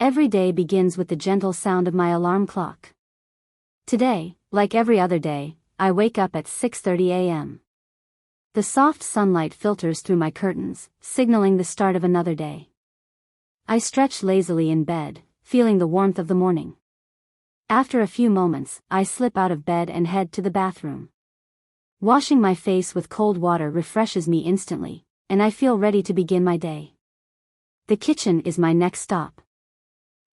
Every day begins with the gentle sound of my alarm clock. Today, like every other day, I wake up at 6:30 a.m. The soft sunlight filters through my curtains, signaling the start of another day. I stretch lazily in bed, feeling the warmth of the morning. After a few moments, I slip out of bed and head to the bathroom. Washing my face with cold water refreshes me instantly, and I feel ready to begin my day. The kitchen is my next stop.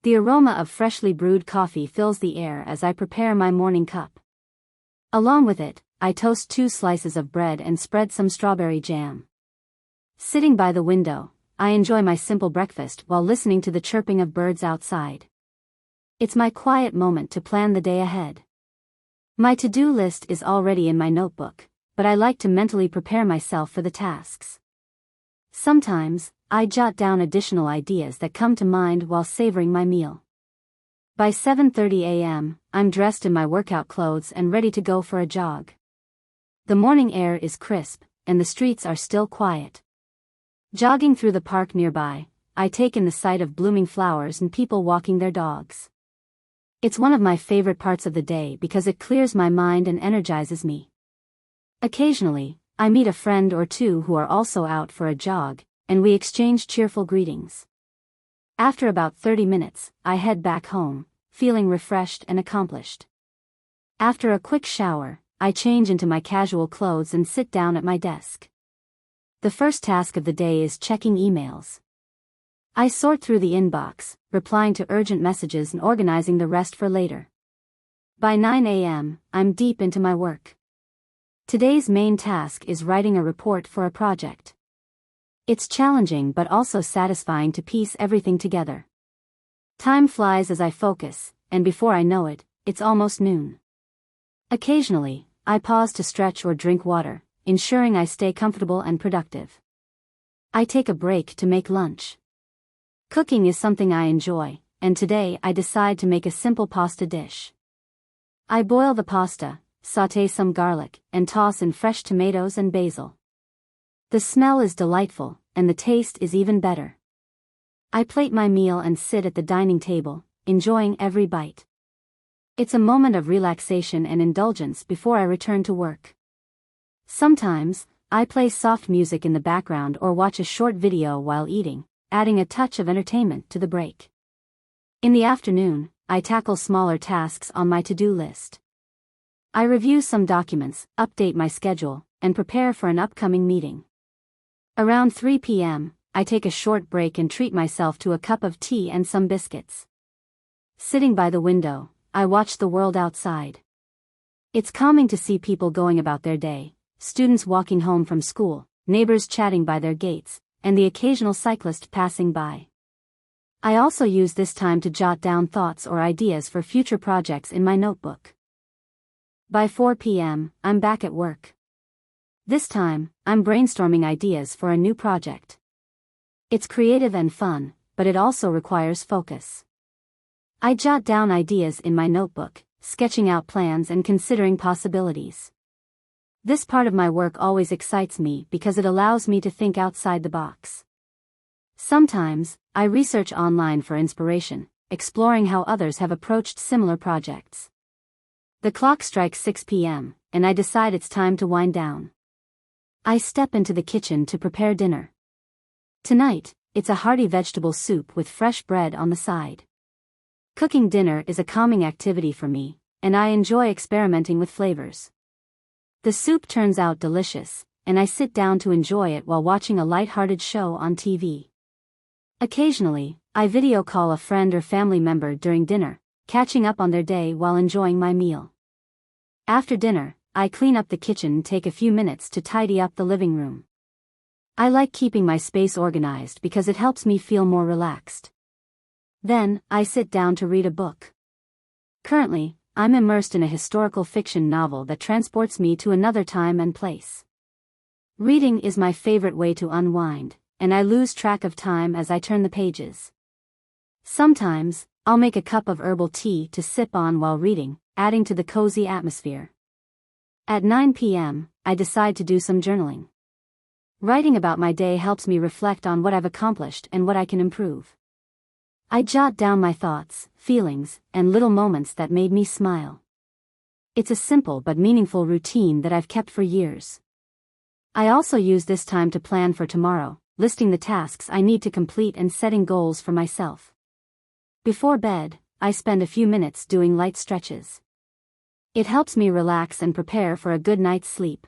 The aroma of freshly brewed coffee fills the air as I prepare my morning cup. Along with it, I toast 2 slices of bread and spread some strawberry jam. Sitting by the window, I enjoy my simple breakfast while listening to the chirping of birds outside. It's my quiet moment to plan the day ahead. My to-do list is already in my notebook, but I like to mentally prepare myself for the tasks. Sometimes, I jot down additional ideas that come to mind while savoring my meal. By 7:30 a.m., I'm dressed in my workout clothes and ready to go for a jog. The morning air is crisp, and the streets are still quiet. Jogging through the park nearby, I take in the sight of blooming flowers and people walking their dogs. It's one of my favorite parts of the day because it clears my mind and energizes me. Occasionally, I meet a friend or two who are also out for a jog, and we exchange cheerful greetings. After about 30 minutes, I head back home, feeling refreshed and accomplished. After a quick shower, I change into my casual clothes and sit down at my desk. The first task of the day is checking emails. I sort through the inbox, replying to urgent messages and organizing the rest for later. By 9 a.m., I'm deep into my work. Today's main task is writing a report for a project. It's challenging but also satisfying to piece everything together. Time flies as I focus, and before I know it, it's almost noon. Occasionally, I pause to stretch or drink water, ensuring I stay comfortable and productive. I take a break to make lunch. Cooking is something I enjoy, and today I decide to make a simple pasta dish. I boil the pasta, sauté some garlic, and toss in fresh tomatoes and basil. The smell is delightful, and the taste is even better. I plate my meal and sit at the dining table, enjoying every bite. It's a moment of relaxation and indulgence before I return to work. Sometimes, I play soft music in the background or watch a short video while eating, adding a touch of entertainment to the break. In the afternoon, I tackle smaller tasks on my to-do list. I review some documents, update my schedule, and prepare for an upcoming meeting. Around 3 p.m., I take a short break and treat myself to a cup of tea and some biscuits. Sitting by the window, I watch the world outside. It's calming to see people going about their day, students walking home from school, neighbors chatting by their gates, and the occasional cyclist passing by. I also use this time to jot down thoughts or ideas for future projects in my notebook. By 4 p.m., I'm back at work. This time, I'm brainstorming ideas for a new project. It's creative and fun, but it also requires focus. I jot down ideas in my notebook, sketching out plans and considering possibilities. This part of my work always excites me because it allows me to think outside the box. Sometimes, I research online for inspiration, exploring how others have approached similar projects. The clock strikes 6 p.m., and I decide it's time to wind down. I step into the kitchen to prepare dinner. Tonight, it's a hearty vegetable soup with fresh bread on the side. Cooking dinner is a calming activity for me, and I enjoy experimenting with flavors. The soup turns out delicious, and I sit down to enjoy it while watching a light-hearted show on TV. Occasionally, I video call a friend or family member during dinner, catching up on their day while enjoying my meal. After dinner, I clean up the kitchen and take a few minutes to tidy up the living room. I like keeping my space organized because it helps me feel more relaxed. Then, I sit down to read a book. Currently, I'm immersed in a historical fiction novel that transports me to another time and place. Reading is my favorite way to unwind, and I lose track of time as I turn the pages. Sometimes, I'll make a cup of herbal tea to sip on while reading, adding to the cozy atmosphere. At 9 p.m., I decide to do some journaling. Writing about my day helps me reflect on what I've accomplished and what I can improve. I jot down my thoughts, feelings, and little moments that made me smile. It's a simple but meaningful routine that I've kept for years. I also use this time to plan for tomorrow, listing the tasks I need to complete and setting goals for myself. Before bed, I spend a few minutes doing light stretches. It helps me relax and prepare for a good night's sleep.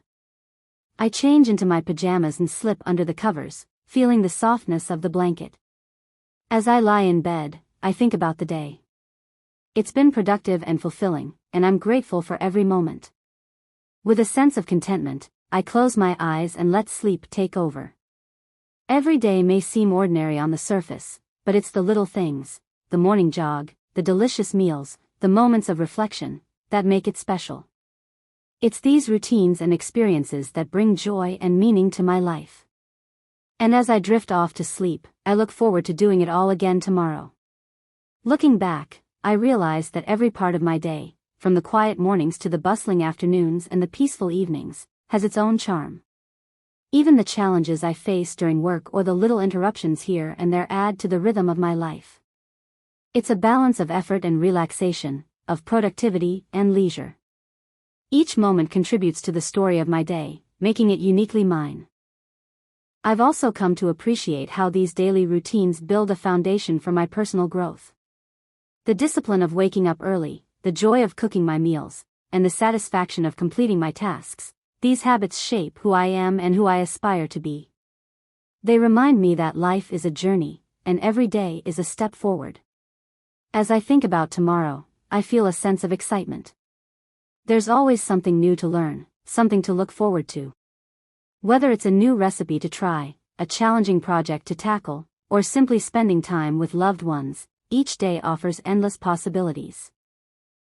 I change into my pajamas and slip under the covers, feeling the softness of the blanket. As I lie in bed, I think about the day. It's been productive and fulfilling, and I'm grateful for every moment. With a sense of contentment, I close my eyes and let sleep take over. Every day may seem ordinary on the surface, but it's the little things, the morning jog, the delicious meals, the moments of reflection, that make it special. It's these routines and experiences that bring joy and meaning to my life. And as I drift off to sleep, I look forward to doing it all again tomorrow. Looking back, I realize that every part of my day, from the quiet mornings to the bustling afternoons and the peaceful evenings, has its own charm. Even the challenges I face during work or the little interruptions here and there add to the rhythm of my life. It's a balance of effort and relaxation, of productivity and leisure. Each moment contributes to the story of my day, making it uniquely mine. I've also come to appreciate how these daily routines build a foundation for my personal growth. The discipline of waking up early, the joy of cooking my meals, and the satisfaction of completing my tasks, these habits shape who I am and who I aspire to be. They remind me that life is a journey, and every day is a step forward. As I think about tomorrow, I feel a sense of excitement. There's always something new to learn, something to look forward to. Whether it's a new recipe to try, a challenging project to tackle, or simply spending time with loved ones, each day offers endless possibilities.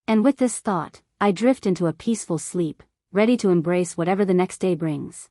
And with this thought, I drift into a peaceful sleep, ready to embrace whatever the next day brings.